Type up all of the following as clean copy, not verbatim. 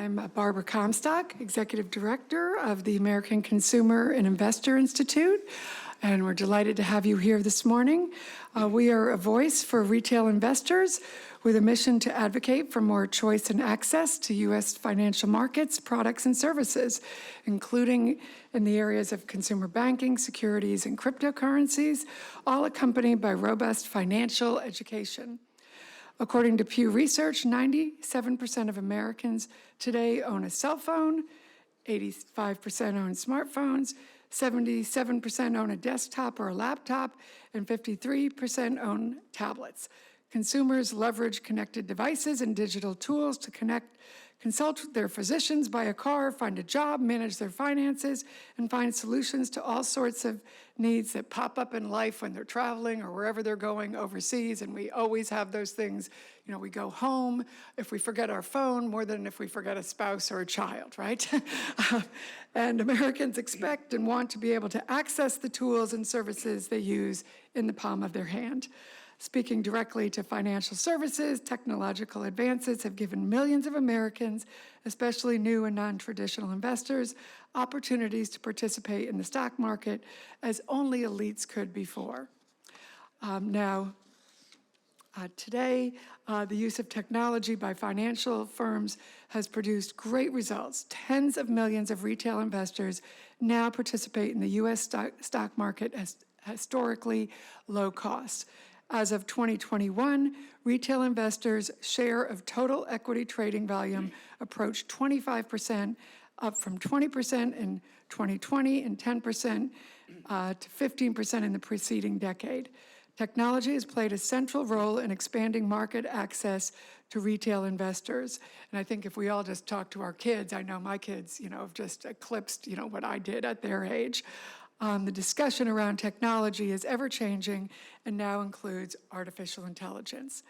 I'm Barbara Comstock, Executive Director of the American Consumer and Investor Institute, and we're delighted to have you here this morning. We are a voice for retail investors with a mission to advocate for more choice and access to U.S. financial markets, products, and services, including in the areas of consumer banking, securities, and cryptocurrencies, all accompanied by robust financial education. According to Pew Research, 97% of Americans today own a cell phone, 85% own smartphones, 77% own a desktop or a laptop, and 53% own tablets. Consumers leverage connected devices and digital tools to consult with their physicians, buy a car, find a job, manage their finances, and find solutions to all sorts of needs that pop up in life when they're traveling or wherever they're going overseas. And we always have those things. You know, we go home if we forget our phone more than if we forget a spouse or a child, right? And Americans expect and want to be able to access the tools and services they use in the palm of their hand. Speaking directly to financial services, technological advances have given millions of Americans, especially new and non-traditional investors, opportunities to participate in the stock market as only elites could before. Today, the use of technology by financial firms has produced great results. Tens of millions of retail investors now participate in the U.S. stock market at historically low cost. As of 2021, retail investors' share of total equity trading volume approached 25%, up from 20% in 2020 and 10% to 15% in the preceding decade. Technology has played a central role in expanding market access to retail investors. And I think if we all just talk to our kids, I know my kids, have just eclipsed, what I did at their age. The discussion around technology is ever-changing and now includes artificial intelligence.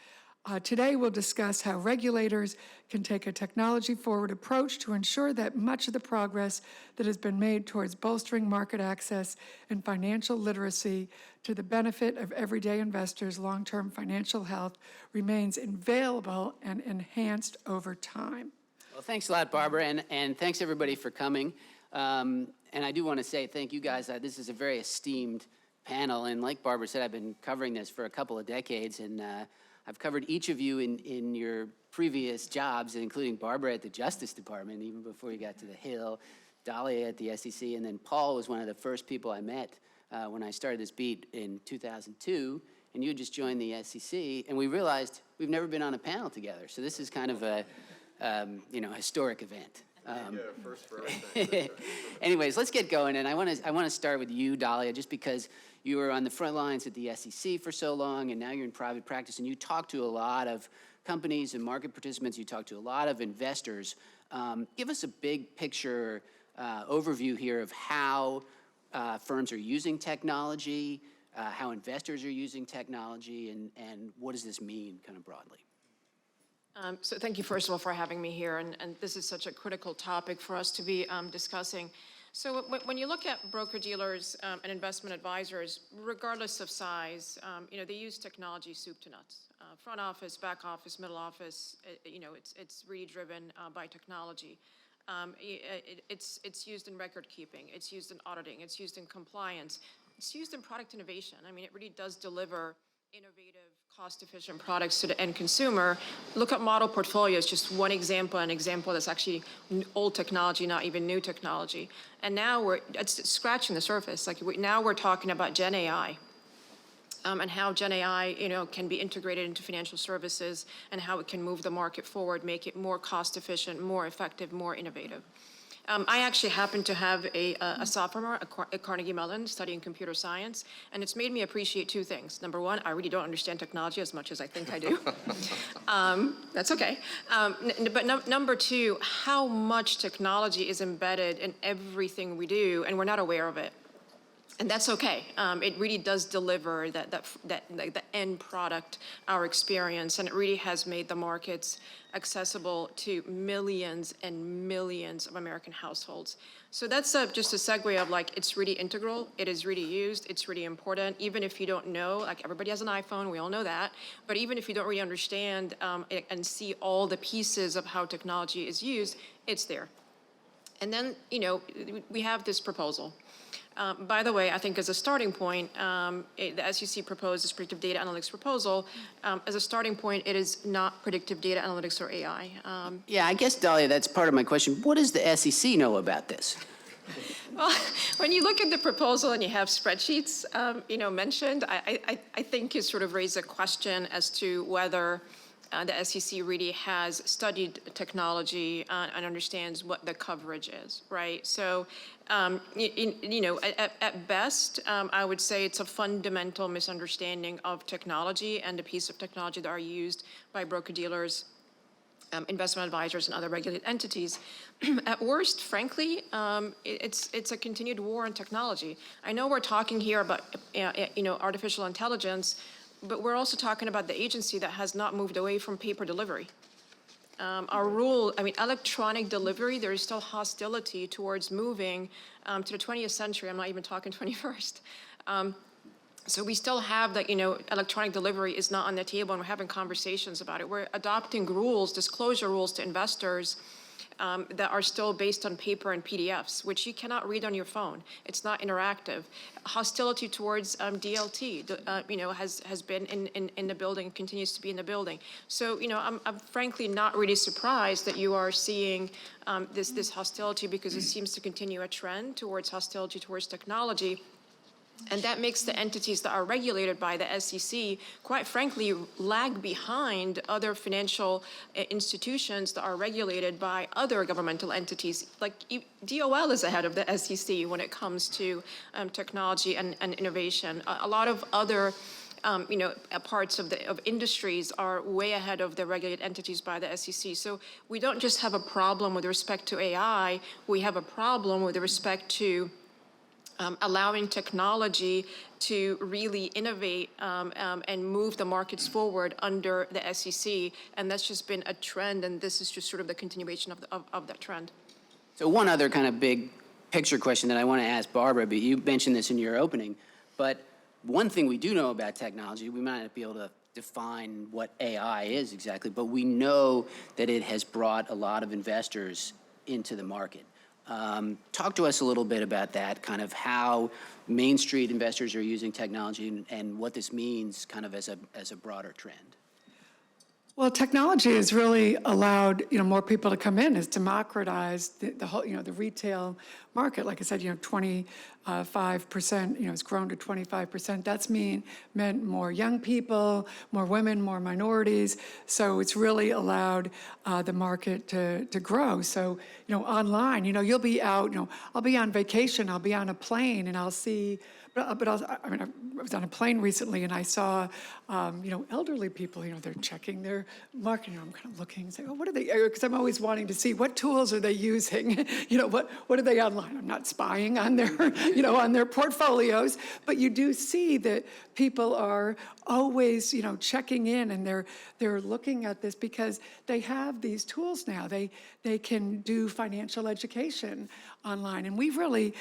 Today, we'll discuss how regulators can take a technology-forward approach to ensure that much of the progress that has been made towards bolstering market access and financial literacy to the benefit of everyday investors' long-term financial health remains available and enhanced over time. Well, thanks a lot, Barbara, and thanks everybody for coming. And I do want to say thank you guys. This is a very esteemed panel, and like Barbara said, I've been covering this for a couple of decades, and I've covered each of you in your previous jobs, including Barbara at the Justice Department, even before you got to the Hill, Dalis at the SEC, and then Paul was one of the first people I met when I started this beat in 2002, and you had just joined the SEC, and we realized we've never been on a panel together, so this is kind of a historic event. First for everything. Anyways, let's get going, and I want to start with you, Dalia, just because you were on the front lines at the SEC for so long, and now you're in private practice, and you talk to a lot of companies and market participants. You talk to a lot of investors. Give us a big picture overview here of how firms are using technology, how investors are using technology, and what does this mean, kind of broadly. So thank you, first of all, for having me here, and this is such a critical topic for us to be discussing. So when you look at broker-dealers and investment advisors, regardless of size, they use technology soup to nuts. Front office, back office, middle office, it's really driven by technology. It's used in record keeping, it's used in auditing, it's used in compliance, it's used in product innovation. I mean, it really does deliver innovative, cost-efficient products to the end consumer. Look at model portfolios, just one example, an example that's actually old technology, not even new technology. And now it's scratching the surface. Now we're talking about Gen AI and how Gen AI, can be integrated into financial services and how it can move the market forward, make it more cost-efficient, more effective, more innovative. I actually happen to have a sophomore at Carnegie Mellon studying computer science, and it's made me appreciate two things. Number one, I really don't understand technology as much as I think I do. That's okay. But number two, how much technology is embedded in everything we do, and we're not aware of it. And that's okay. It really does deliver like the end product, our experience, and it really has made the markets accessible to millions and millions of American households. So that's just a segue of like, it's really integral, it is really used, it's really important, even if you don't know, like everybody has an iPhone, we all know that, but even if you don't really understand and see all the pieces of how technology is used, it's there. And then, we have this proposal. By the way, I think as a starting point, the SEC proposed this predictive data analytics proposal. As a starting point, it is not predictive data analytics or AI. Yeah, I guess, Dahlia, that's part of my question. What does the SEC know about this? Well, when you look at the proposal and you have spreadsheets, mentioned, I think it sort of raised a question as to whether the SEC really has studied technology and understands what the coverage is, right? So, at best, I would say it's a fundamental misunderstanding of technology and the piece of technology that are used by broker-dealers, investment advisors, and other regulated entities. At worst, frankly, it's a continued war on technology. I know we're talking here about, artificial intelligence, but we're also talking about the agency that has not moved away from paper delivery. Electronic delivery, there is still hostility towards moving to the 20th century. I'm not even talking 21st. So we still have that, electronic delivery is not on the table, and we're having conversations about it. We're adopting rules, disclosure rules to investors that are still based on paper and PDFs, which you cannot read on your phone. It's not interactive. Hostility towards DLT, has been in the building, continues to be in the building. So, I'm frankly not really surprised that you are seeing this hostility, because it seems to continue a trend towards hostility towards technology. And that makes the entities that are regulated by the SEC, quite frankly, lag behind other financial institutions that are regulated by other governmental entities. Like DOL is ahead of the SEC when it comes to technology and innovation. A lot of other parts of industries are way ahead of the regulated entities by the SEC. So we don't just have a problem with respect to AI, we have a problem with respect to allowing technology to really innovate and move the markets forward under the SEC. And that's just been a trend, and this is just sort of the continuation of that trend. So one other kind of big picture question that I want to ask Barbara, but you mentioned this in your opening, but one thing we do know about technology, we might not be able to define what AI is exactly, but we know that it has brought a lot of investors into the market. Talk to us a little bit about that, kind of how Main Street investors are using technology and what this means kind of as a broader trend. Well, technology has really allowed, more people to come in, has democratized the whole, the retail market. Like I said, 25%, it's grown to 25%. That's meant more young people, more women, more minorities. So it's really allowed the market to grow. So, online, you'll be out, I'll be on vacation, I'll be on a plane, and I'll see, I was on a plane recently, and I saw, elderly people, they're checking their marketing. I'm kind of looking and saying, oh, what are they, because I'm always wanting to see what tools are they using, what are they online? I'm not spying on their, on their portfolios, but you do see that people are always, checking in, and they're looking at this because they have these tools now. They can do financial education online, and we've really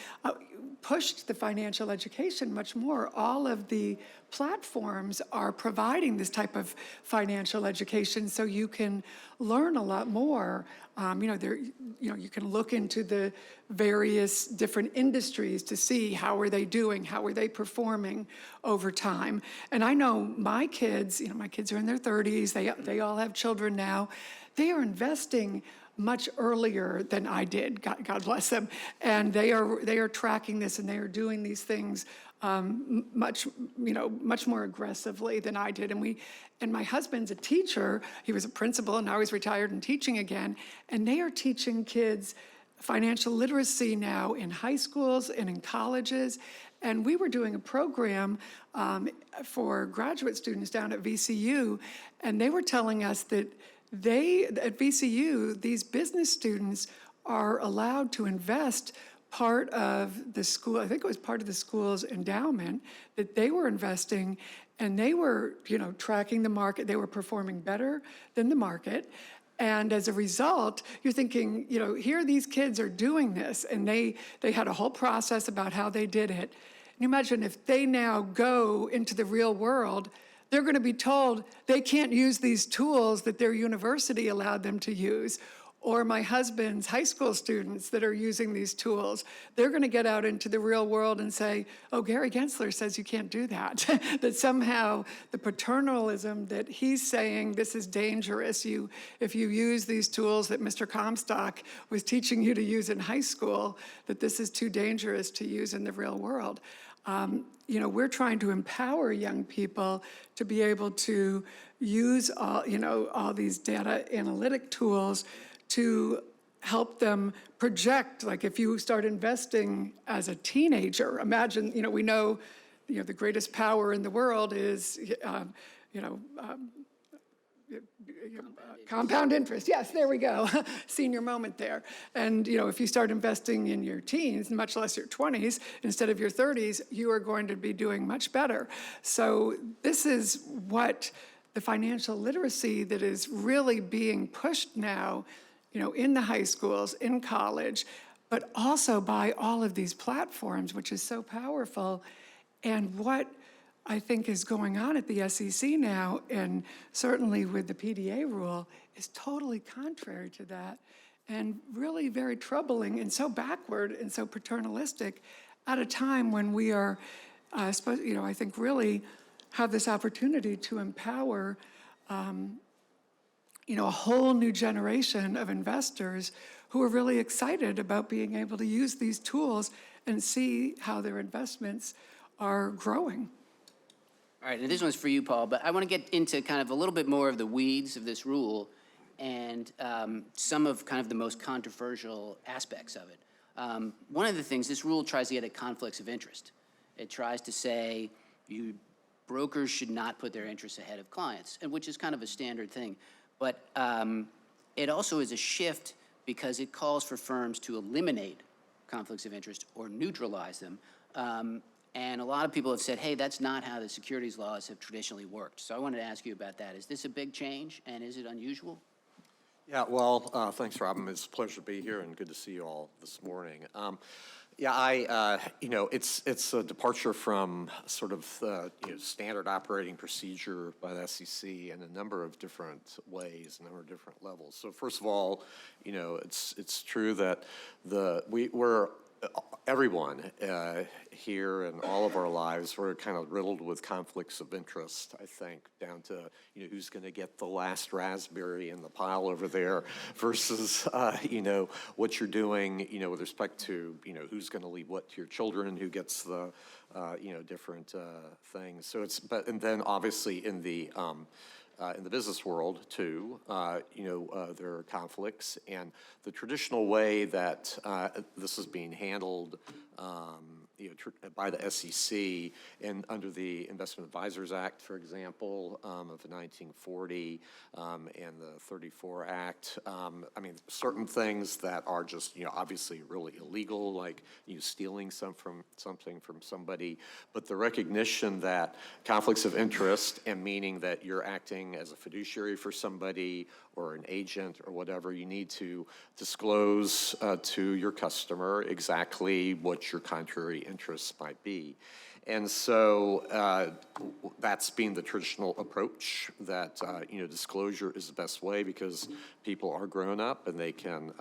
pushed the financial education much more. All of the platforms are providing this type of financial education, so you can learn a lot more. You can look into the various different industries to see how are they doing, how are they performing over time. And I know my kids, my kids are in their 30s, they all have children now. They are investing much earlier than I did, God bless them. And they are tracking this, and they are doing these things much more aggressively than I did. And my husband's a teacher. He was a principal, and now he's retired and teaching again. And they are teaching kids financial literacy now in high schools and in colleges. And we were doing a program for graduate students down at VCU, and they were telling us that at VCU, these business students are allowed to invest part of the school, I think it was part of the school's endowment, that they were investing and they were, tracking the market. They were performing better than the market. And as a result, you're thinking, here these kids are doing this, and they had a whole process about how they did it. And you imagine if they now go into the real world, they're going to be told they can't use these tools that their university allowed them to use. Or my husband's high school students that are using these tools, they're going to get out into the real world and say, oh, Gary Gensler says you can't do that. That somehow the paternalism that he's saying this is dangerous, if you use these tools that Mr. Comstock was teaching you to use in high school, that this is too dangerous to use in the real world. We're trying to empower young people to be able to use all these data analytic tools to help them project. Like if you start investing as a teenager, imagine, we know, the greatest power in the world is, compound interest. Yes, there we go. Senior moment there. And, if you start investing in your teens, much less your 20s, instead of your 30s, you are going to be doing much better. So this is what the financial literacy that is really being pushed now, in the high schools, in college, but also by all of these platforms, which is so powerful. And what I think is going on at the SEC now, and certainly with the PDA rule, is totally contrary to that, and really very troubling, and so backward and so paternalistic at a time when we are I think really have this opportunity to empower a whole new generation of investors who are really excited about being able to use these tools and see how their investments are growing. All right, and this one's for you, Paul, but I want to get into kind of a little bit more of the weeds of this rule and some of kind of the most controversial aspects of it. One of the things, this rule tries to get at conflicts of interest. It tries to say brokers should not put their interests ahead of clients, and which is kind of a standard thing. But it also is a shift because it calls for firms to eliminate conflicts of interest or neutralize them. And a lot of people have said, hey, that's not how the securities laws have traditionally worked. So I wanted to ask you about that. Is this a big change, and is it unusual? Yeah, well, thanks, Robin. It's a pleasure to be here and good to see you all this morning. It's a departure from sort of standard operating procedure by the SEC in a number of different ways, a number of different levels. So first of all, it's true that everyone here in all of our lives, we're kind of riddled with conflicts of interest, I think, down to, who's going to get the last raspberry in the pile over there versus, what you're doing, with respect to, who's going to leave what to your children, who gets the, different things. So and then obviously in the business world too, there are conflicts, and the traditional way that this is being handled, by the SEC and under the Investment Advisors Act, for example, of 1940 and the 34 Act. Certain things that are just, obviously really illegal, like stealing something from somebody, but the recognition that conflicts of interest, and meaning that you're acting as a fiduciary for somebody or an agent or whatever, you need to disclose to your customer exactly what your contrary interests might be. And so that's been the traditional approach, that disclosure is the best way because people are grown up and they can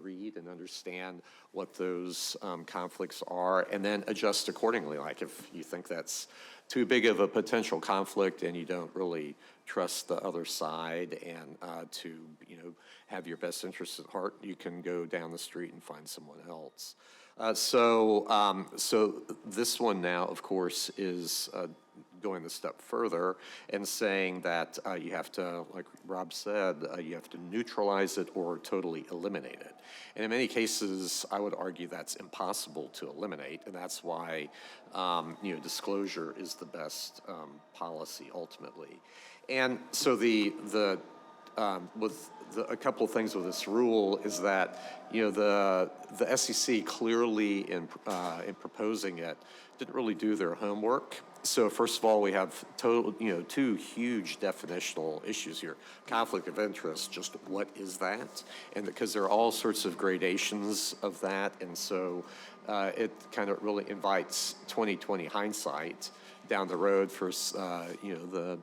read and understand what those conflicts are and then adjust accordingly. Like if you think that's too big of a potential conflict and you don't really trust the other side and to have your best interests at heart, you can go down the street and find someone else. So this one now, of course, is going a step further and saying that you have to, like Rob said, you have to neutralize it or totally eliminate it. And in many cases, I would argue that's impossible to eliminate, and that's why disclosure is the best policy ultimately. And so with a couple of things with this rule is that, the SEC clearly in proposing it didn't really do their homework. So first of all, we have two huge definitional issues here. Conflict of interest, just what is that? And because there are all sorts of gradations of that, and so it kind of really invites 20/20 hindsight down the road for the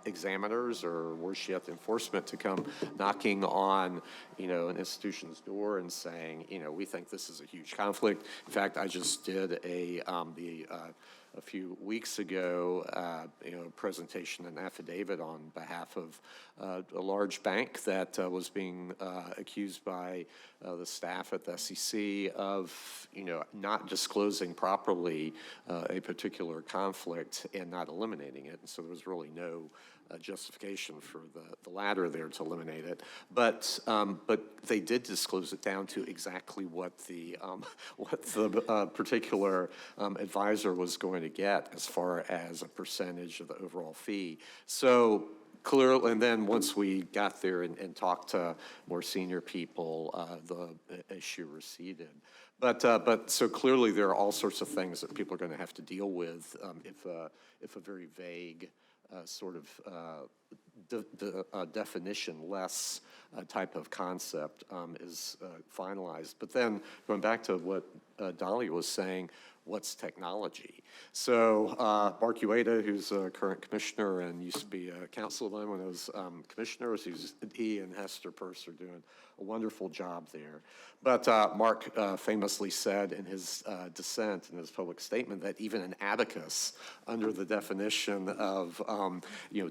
examiners or worse yet, enforcement to come knocking on an institution's door and saying, we think this is a huge conflict. In fact, I just did a few weeks ago, presentation, an affidavit on behalf of a large bank that was being accused by the staff at the SEC of, not disclosing properly a particular conflict and not eliminating it. And so there was really no justification for the latter there to eliminate it, but they did disclose it down to exactly what the particular advisor was going to get as far as a percentage of the overall fee. So clearly, and then once we got there and talked to more senior people, the issue receded. But so clearly there are all sorts of things that people are going to have to deal with if a very vague sort of definition-less type of concept is finalized. But then going back to what Dahlia was saying, what's technology? So Mark Ueda, who's a current commissioner and used to be a counsel of mine when I was commissioner, he and Hester Peirce are doing a wonderful job there. But Mark famously said in his dissent, in his public statement, that even an abacus, under the definition of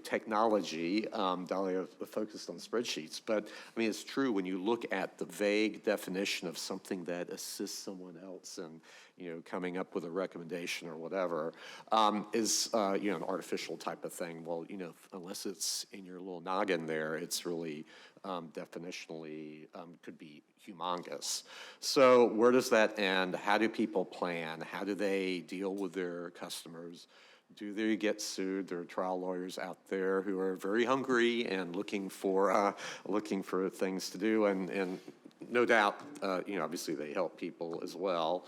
technology, Dahlia focused on spreadsheets, but I mean it's true when you look at the vague definition of something that assists someone else in coming up with a recommendation or whatever, is an artificial type of thing. Well, unless it's in your little noggin there, it's really definitionally could be humongous. So where does that end? How do people plan? How do they deal with their customers? Do they get sued? There are trial lawyers out there who are very hungry and looking for things to do, and no doubt, obviously they help people as well,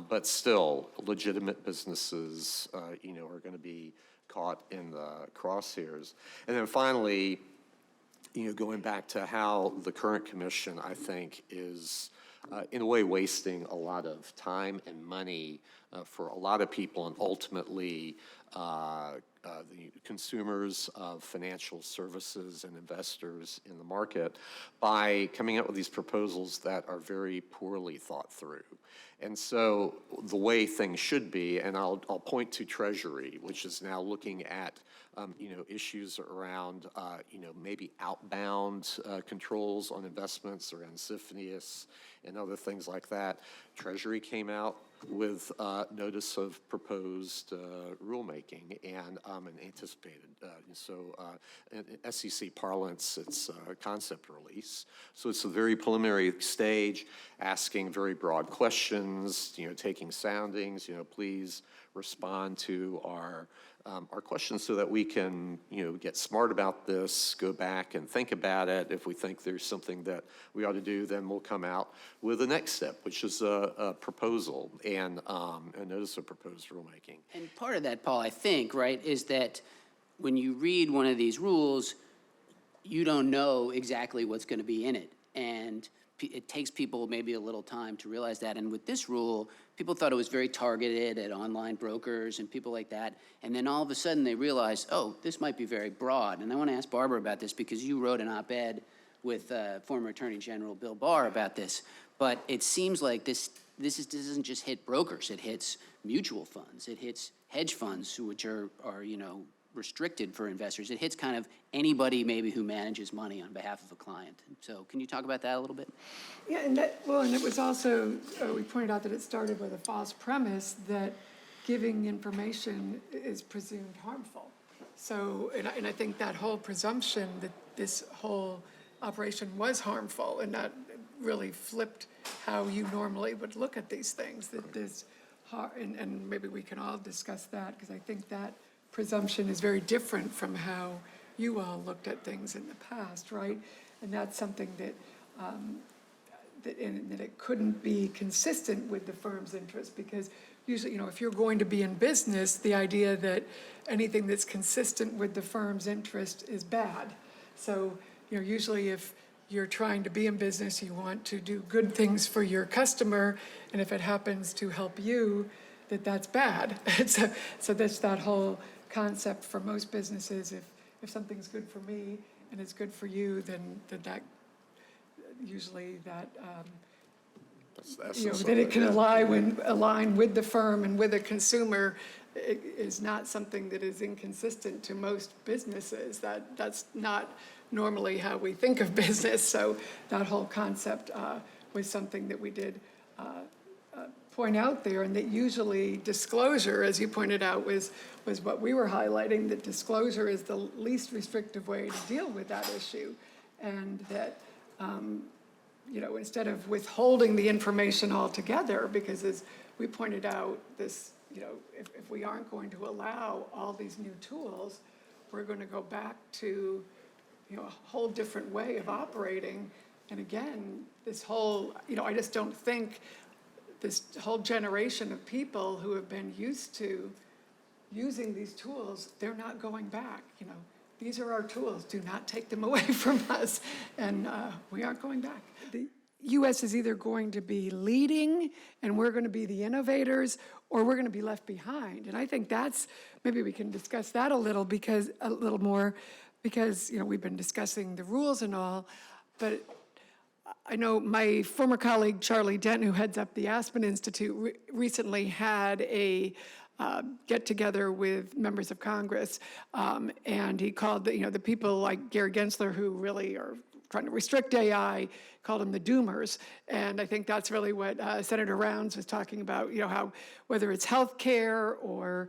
but still, legitimate businesses, are going to be caught in the crosshairs. And then finally, going back to how the current commission, I think, is in a way wasting a lot of time and money for a lot of people, and ultimately the consumers of financial services and investors in the market, by coming up with these proposals that are very poorly thought through. And so the way things should be, and I'll point to Treasury, which is now looking at issues around maybe outbound controls on investments around CFIUS and other things like that. Treasury came out with notice of proposed rulemaking and an anticipated, in SEC parlance, it's a concept release. So it's a very preliminary stage, asking very broad questions, taking soundings, please respond to our questions so that we can, get smart about this, go back and think about it. If we think there's something that we ought to do, then we'll come out with the next step, which is a proposal and a notice of proposed rulemaking. And part of that, Paul, I think, right, is that when you read one of these rules, you don't know exactly what's going to be in it. And it takes people maybe a little time to realize that. And with this rule, people thought it was very targeted at online brokers and people like that. And then all of a sudden they realized, oh, this might be very broad. And I want to ask Barbara about this because you wrote an op-ed with former Attorney General Bill Barr about this. But it seems like this doesn't just hit brokers. It hits mutual funds. It hits hedge funds, which are restricted for investors. It hits kind of anybody maybe who manages money on behalf of a client. So can you talk about that a little bit? Yeah, and it was also, we pointed out that it started with a false premise that giving information is presumed harmful. So, and I think that whole presumption that this whole operation was harmful, and that really flipped how you normally would look at these things, that this, and maybe we can all discuss that, because I think that presumption is very different from how you all looked at things in the past, right? And that's something that, that it couldn't be consistent with the firm's interest, because usually, if you're going to be in business, the idea that anything that's consistent with the firm's interest is bad. So, usually if you're trying to be in business, you want to do good things for your customer, and if it happens to help you, that's bad. So that's that whole concept for most businesses. If something's good for me and it's good for you, then that usually that That's the essence that of it can yeah. align with the firm and with the consumer is not something that is inconsistent to most businesses. That's not normally how we think of business. So that whole concept was something that we did point out there, and that usually disclosure, as you pointed out, was what we were highlighting, that disclosure is the least restrictive way to deal with that issue. And that, instead of withholding the information altogether, because as we pointed out, this, if we aren't going to allow all these new tools, we're going to go back to, a whole different way of operating. And again, this whole, I just don't think this whole generation of people who have been used to using these tools, they're not going back. These are our tools. Do not take them away from us. And we aren't going back. The U.S. is either going to be leading and we're going to be the innovators, or we're going to be left behind. And I think maybe we can discuss that a little more, because, we've been discussing the rules and all, but I know my former colleague, Charlie Dent, who heads up the Aspen Institute, recently had a get-together with members of Congress, and he called the people like Gary Gensler, who really are trying to restrict AI, called them the doomers. And I think that's really what Senator Rounds was talking about, how whether it's healthcare or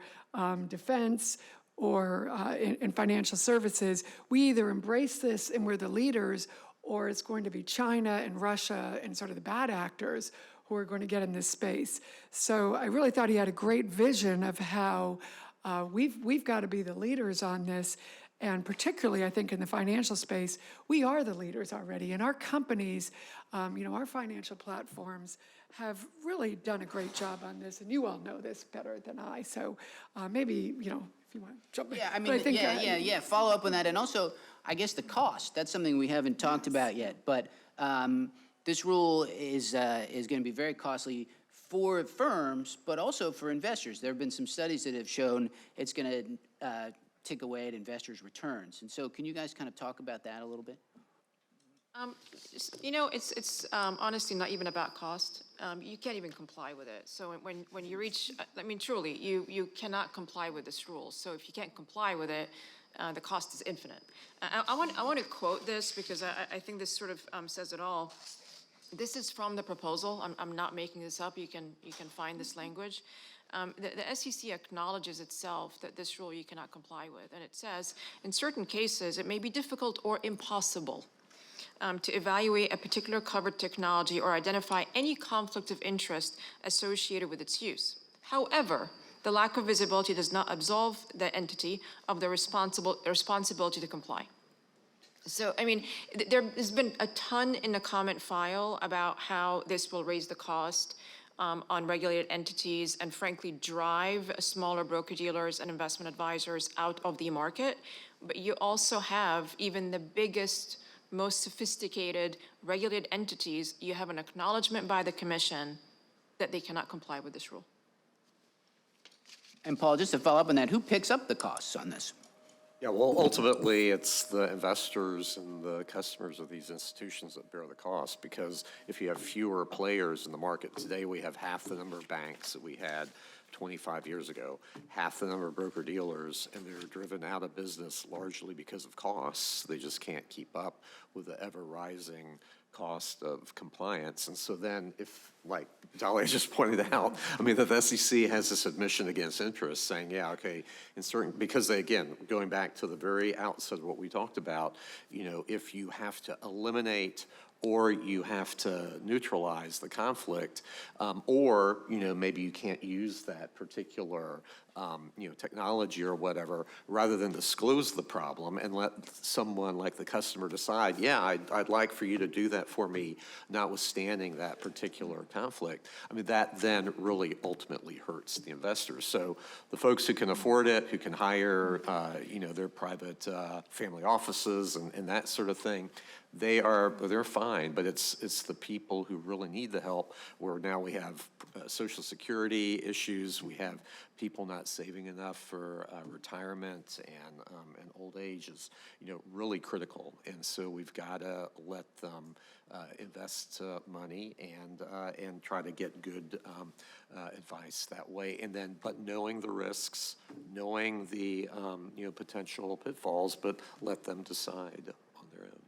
defense or in financial services, we either embrace this and we're the leaders, or it's going to be China and Russia and sort of the bad actors who are going to get in this space. So I really thought he had a great vision of how we've got to be the leaders on this. And particularly, I think, in the financial space, we are the leaders already. And our companies, our financial platforms have really done a great job on this. And you all know this better than I. So maybe, if you want to jump in. Yeah, I But mean, think follow up on that. And also, I guess the cost, that's something we haven't talked about yet. But this rule is going to be very costly for firms, but also for investors. There have been some studies that have shown it's going to tick away at investors' returns. And so can you guys kind of talk about that a little bit? It's honestly not even about cost. You can't even comply with it. So when you reach, truly, you cannot comply with this rule. So if you can't comply with it, the cost is infinite. I want to quote this because I think this sort of says it all. This is from the proposal. I'm not making this up. You can find this language. The SEC acknowledges itself that this rule you cannot comply with. And it says, in certain cases, it may be difficult or impossible to evaluate a particular covered technology or identify any conflict of interest associated with its use. However, the lack of visibility does not absolve the entity of the responsibility to comply. So, there has been a ton in the comment file about how this will raise the cost on regulated entities and frankly drive smaller broker-dealers and investment advisors out of the market. But you also have even the biggest, most sophisticated regulated entities, you have an acknowledgement by the commission that they cannot comply with this rule. And Paul, just to follow up on that, who picks up the costs on this? Yeah, well, ultimately, it's the investors and the customers of these institutions that bear the cost, because if you have fewer players in the market today, we have half the number of banks that we had 25 years ago, half the number of broker-dealers, and they're driven out of business largely because of costs. They just can't keep up with the ever-rising cost of compliance. And so then if, like Dalia just pointed out, that the SEC has this admission against interest saying, yeah, okay, in certain, because they, again, going back to the very outset of what we talked about, if you have to eliminate or you have to neutralize the conflict, or maybe you can't use that particular technology or whatever, rather than disclose the problem and let someone like the customer decide, yeah, I'd like for you to do that for me, notwithstanding that particular conflict. I mean, that then really ultimately hurts the investors. So the folks who can afford it, who can hire, their private family offices and that sort of thing, they're fine, but it's the people who really need the help, where now we have Social Security issues, we have people not saving enough for retirement, and old age is, really critical. And so we've got to let them invest money and try to get good advice that way. And then, but knowing the risks, knowing the potential pitfalls, but let them decide on their own.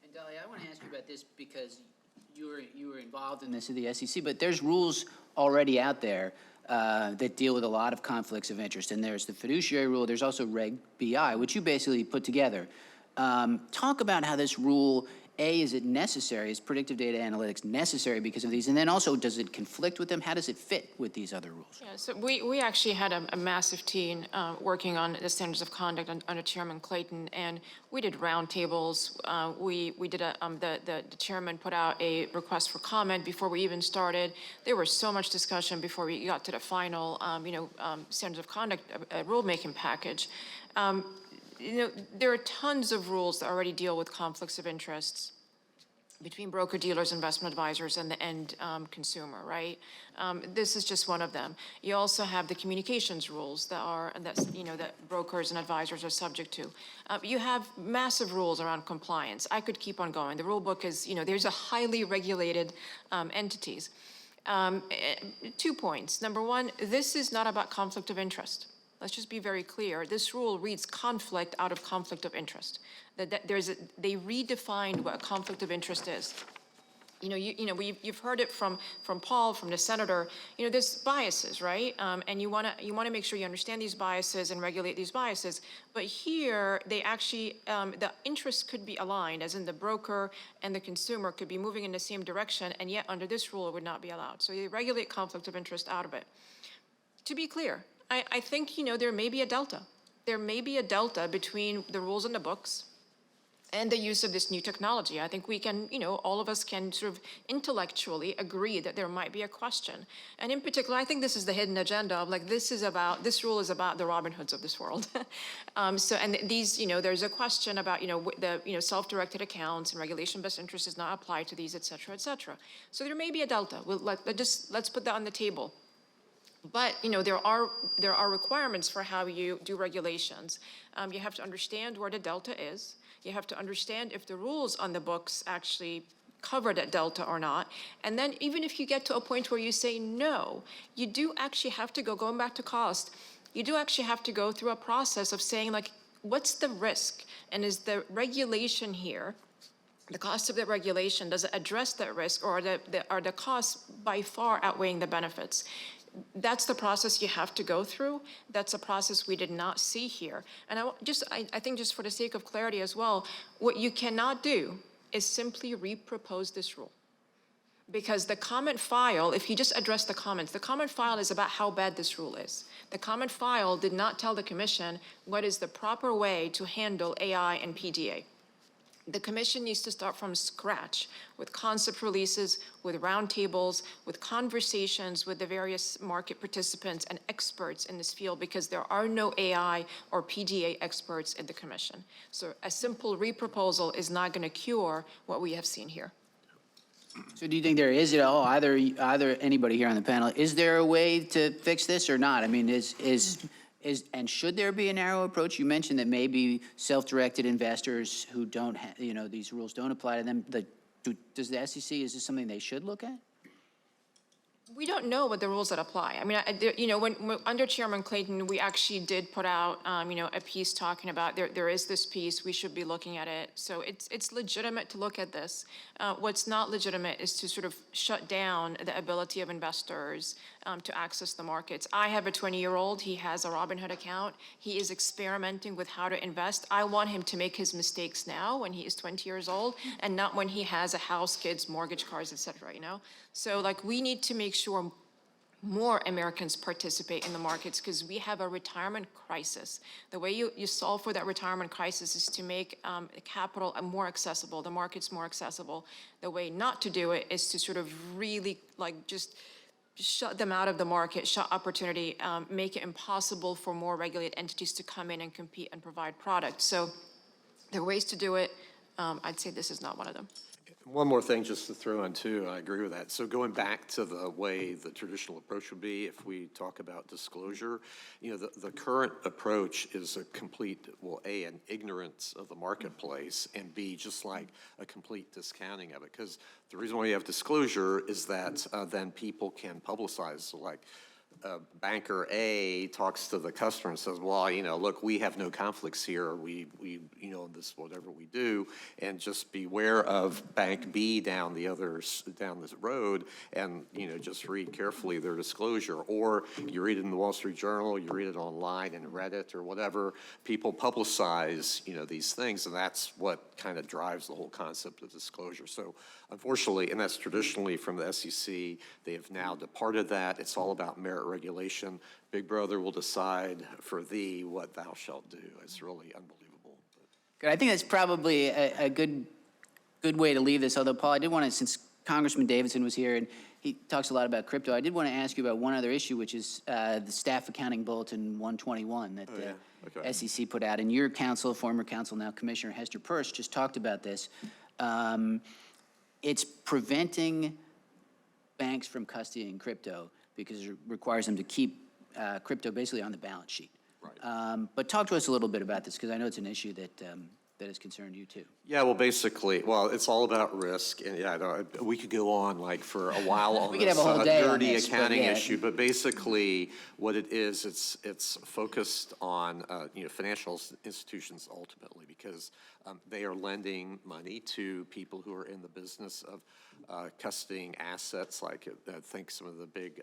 And Dolly, I want to ask you about this because you were involved in this at the SEC, but there's rules already out there that deal with a lot of conflicts of interest. And there's the fiduciary rule. There's also Reg BI, which you basically put together. Talk about how this rule, A, is it necessary? Is predictive data analytics necessary because of these? And then also, does it conflict with them? How does it fit with these other rules? Yeah, so we actually had a massive team working on the standards of conduct under Chairman Clayton, and we did roundtables. We did the chairman put out a request for comment before we even started. There was so much discussion before we got to the final, standards of conduct rulemaking package. There are tons of rules that already deal with conflicts of interests between broker-dealers, investment advisors, and the end consumer, right? This is just one of them. You also have the communications rules that brokers and advisors are subject to. You have massive rules around compliance. I could keep on going. The rule book is, there's a highly regulated entities. 2 points. Number one, this is not about conflict of interest. Let's just be very clear. This rule reads conflict out of conflict of interest. They redefined what a conflict of interest is. You've heard it from Paul, from the senator. There's biases, right? And you want to make sure you understand these biases and regulate these biases. But here, they actually the interests could be aligned, as in the broker and the consumer could be moving in the same direction, and yet under this rule, it would not be allowed. So you regulate conflict of interest out of it. To be clear, I think, there may be a delta. There may be a delta between the rules in the books and the use of this new technology. I think we can, all of us can sort of intellectually agree that there might be a question. And in particular, I think this is the hidden agenda of this rule is about the Robin Hoods of this world. There's a question about, self-directed accounts and regulation best interest is not applied to these, et cetera, et cetera. So there may be a delta. Let's put that on the table. But, there are requirements for how you do regulations. You have to understand where the delta is. You have to understand if the rules on the books actually cover that delta or not. And then even if you get to a point where you say no, you do actually have to going back to cost, you do actually have to go through a process of saying, what's the risk? And is the regulation here, the cost of the regulation, does it address that risk, or are the costs by far outweighing the benefits? That's the process you have to go through. That's a process we did not see here. And I think just for the sake of clarity as well, what you cannot do is simply repropose this rule. Because the comment file, if you just address the comment file is about how bad this rule is. The comment file did not tell the commission what is the proper way to handle AI and PDA. The commission needs to start from scratch with concept releases, with roundtables, with conversations with the various market participants and experts in this field, because there are no AI or PDA experts in the commission. So a simple reproposal is not going to cure what we have seen here. So do you think there is at all, either anybody here on the panel, is there a way to fix this or not? I mean, and should there be a narrow approach? You mentioned that maybe self-directed investors who don't these rules don't apply to them. Does the SEC, is this something they should look at? We don't know what the rules that apply. I mean, when under Chairman Clayton, we actually did put out, a piece talking about there is this piece, we should be looking at it. So it's legitimate to look at this. What's not legitimate is to sort of shut down the ability of investors to access the markets. I have a 20-year-old. He has a Robinhood account. He is experimenting with how to invest. I want him to make his mistakes now when he is 20 years old, and not when he has a house, kids, mortgage, cars, et cetera, So we need to make sure more Americans participate in the markets, because we have a retirement crisis. The way you solve for that retirement crisis is to make capital more accessible, the markets more accessible. The way not to do it is to sort of really just shut them out of the market, shut opportunity, make it impossible for more regulated entities to come in and compete and provide products. So there are ways to do it. I'd say this is not one of them. One more thing just to throw in too, I agree with that. So going back to the way the traditional approach would be, if we talk about disclosure, the current approach is a complete, well, A, an ignorance of the marketplace, and B, just like a complete discounting of it. Because the reason why you have disclosure is that then people can publicize, so like, banker A talks to the customer and says, well, look, we have no conflicts here. We this, whatever we do, and just beware of bank B down this road, and, just read carefully their disclosure. Or you read it in the Wall Street Journal, you read it online in Reddit or whatever. People publicize, these things, and that's what kind of drives the whole concept of disclosure. So unfortunately, and that's traditionally from the SEC, they have now departed that. It's all about merit regulation. Big Brother will decide for thee what thou shalt do. It's really unbelievable. Good. I think that's probably a good way to leave this, although, Paul, I did want to, since Congressman Davidson was here and he talks a lot about crypto, I did want to ask you about one other issue, which is the Staff Accounting Bulletin 121 that the SEC put out. And your counsel, former counsel, now Commissioner Hester Peirce, just talked about this. It's preventing banks from custodying crypto because it requires them to keep crypto basically on the balance sheet. Right. But talk to us a little bit about this, because I know it's an issue that has concerned you too. Yeah, well, basically, it's all about risk, and we could go on for a while on We could this have a whole day on dirty this, but accounting yeah. issue. But basically, what it is, it's focused on financial institutions ultimately, because they are lending money to people who are in the business of custodying assets, like I think some of the big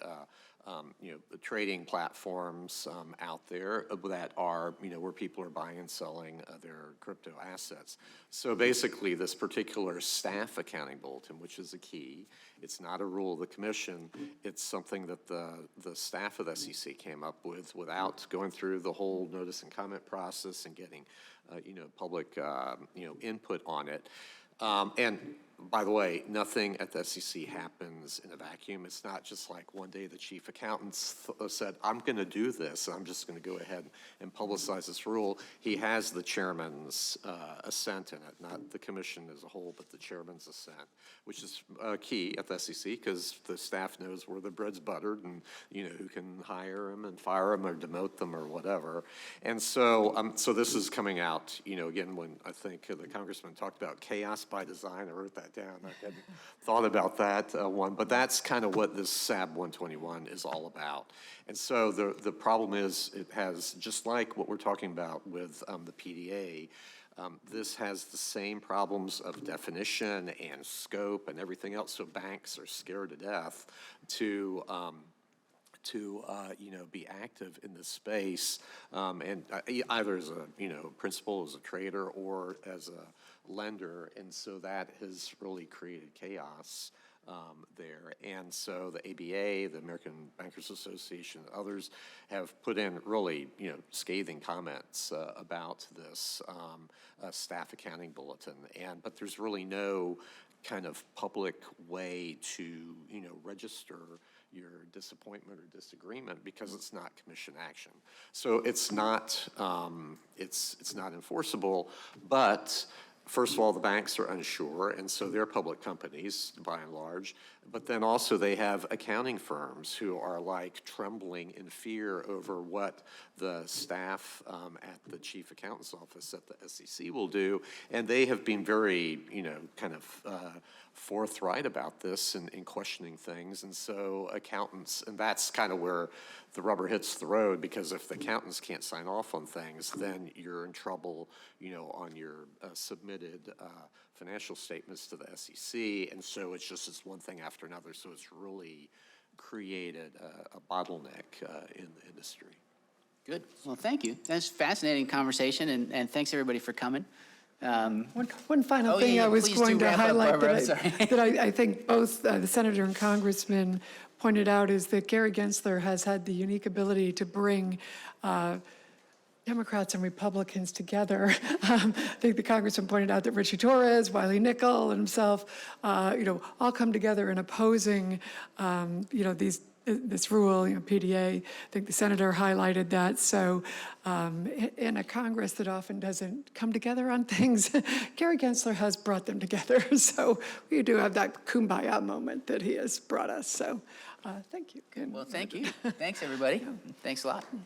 the trading platforms out there that are, where people are buying and selling their crypto assets. So basically, this particular staff accounting bulletin, which is a key, it's not a rule of the commission. It's something that the staff of the SEC came up with without going through the whole notice and comment process and getting, public, input on it. And by the way, nothing at the SEC happens in a vacuum. It's not just like one day the chief accountant said, I'm going to do this. I'm just going to go ahead and publicize this rule. He has the chairman's assent in it, not the commission as a whole, but the chairman's assent, which is key at the SEC because the staff knows where the bread's buttered and, who can hire them and fire them or demote them or whatever. And so, so this is coming out, again, when I think the congressman talked about chaos by design, I wrote that down. I hadn't thought about that one, but that's kind of what this SAB 121 is all about. And so the problem is it has, just like what we're talking about with the PDA, this has the same problems of definition and scope and everything else. So banks are scared to death to be active in this space, and either as a principal, as a trader, or as a lender, and so that has really created chaos there. And so the ABA, the American Bankers Association, and others have put in really scathing comments about this staff accounting bulletin. But there's really no kind of public way to register your disappointment or disagreement because it's not commission action. So it's not it's not enforceable. But first of all, the banks are unsure, and so they're public companies by and large. But then also they have accounting firms who are trembling in fear over what the staff at the chief accountant's office at the SEC will do. And they have been very, kind of forthright about this and in questioning things. And so accountants, and that's kind of where the rubber hits the road, because if the accountants can't sign off on things, then you're in trouble, on your submitted financial statements to the SEC. And so it's just this one thing after another. So it's really created a bottleneck in the industry. Good. Well, thank you. That's a fascinating conversation, and thanks everybody for coming. One final thing I was please going do to wrap up, highlight Barbara. I'm sorry. that I think both the senator and congressman pointed out is that Gary Gensler has had the unique ability to bring Democrats and Republicans together. I think the congressman pointed out that Richie Torres, Wiley Nickel, and himself, all come together in opposing, this rule, PDA. I think the senator highlighted that. So in a Congress that often doesn't come together on things, Gary Gensler has brought them together. So we do have that kumbaya moment that he has brought us. So thank you. Well, thank you. Thanks, everybody. Thanks a lot.